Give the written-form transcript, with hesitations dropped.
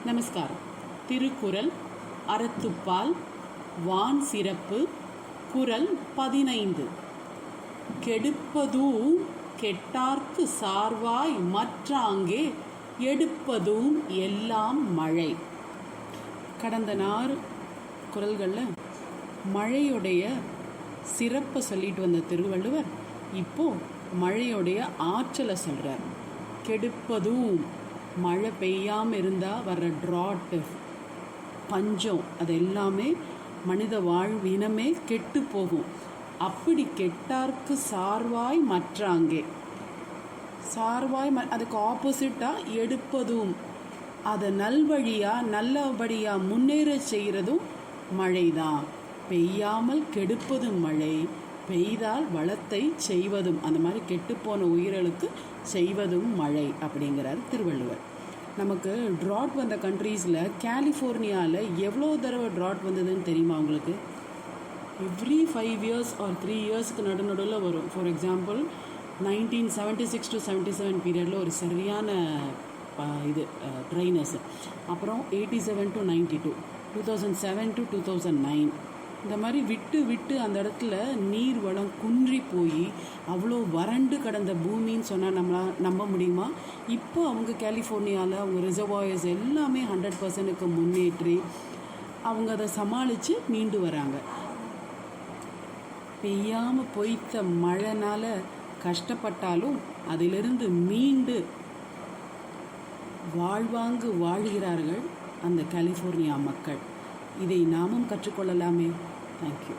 நமஸ்காரம். திருக்குறள் அறத்துப்பால் வான் சிறப்பு குறள் 15. கெடுப்பதூம் கெட்டார்க்கு சார்வாய் மற்றாங்கே எடுப்பதும் எல்லாம் மழை. கடந்த 4 குறள்களில் மழையுடைய சிறப்பை சொல்லிட்டு வந்த திருவள்ளுவர் இப்போ மழையுடைய ஆற்றலை சொல்கிறார். கெடுப்பதும், மழை பெய்யாமல் இருந்தால் வர்ற ட்ராட்டு, பஞ்சம், அது எல்லாமே மனித வாழ்வினமே கெட்டு போகும். அப்படி கெட்டார்க்கு சார்வாய் மற்றாங்கே, சார்வாய் அதுக்கு ஆப்போசிட்டாக எடுப்பதும், அதை நல்வழியாக நல்லபடியாக முன்னேற செய்கிறதும் மழை தான். பெய்யாமல் கெடுப்பதும் மழை, பெய்தால் வளத்தை செய்வதும், அந்த மாதிரி கெட்டுப்போன உயிர்களுக்கு செய்வதும் மழை அப்படிங்கிறார் திருவள்ளுவர். நமக்கு ட்ராட் வந்த கண்ட்ரீஸில் கலிஃபோர்னியாவில் எவ்வளோ தடவை ட்ராட் வந்ததுன்னு தெரியுமா உங்களுக்கு? எவ்ரி 5 years ஆர் 3 yearsக்கு நடுநடுவில் வரும். ஃபார் எக்ஸாம்பிள் 1976 to 77 பீரியடில் ஒரு சரியான ட்ரைனஸ். அப்புறம் 87 to 92, 2007 to 2009, இந்த மாதிரி விட்டு விட்டு அந்த இடத்துல நீர் வளம் குன்றி போய் அவ்வளோ வறண்டு கடந்த பூமின்னு சொன்னால் நம்மளால் நம்ப முடியுமா? இப்போ அவங்க கலிஃபோர்னியாவில் அவங்க ரிசர்வாயர்ஸ் எல்லாமே 100% முன்னேற்றி அவங்க அதை சமாளித்து மீண்டு வராங்க. பெய்யாமல் பொய்த்த மழைனால் கஷ்டப்பட்டாலும் அதிலிருந்து மீண்டு வாழ்வாங்கு வாழ்கிறார்கள் அந்த கலிஃபோர்னியா மக்கள். இதை நாமும் கற்றுக்கொள்ளலாமே. தேங்க்யூ.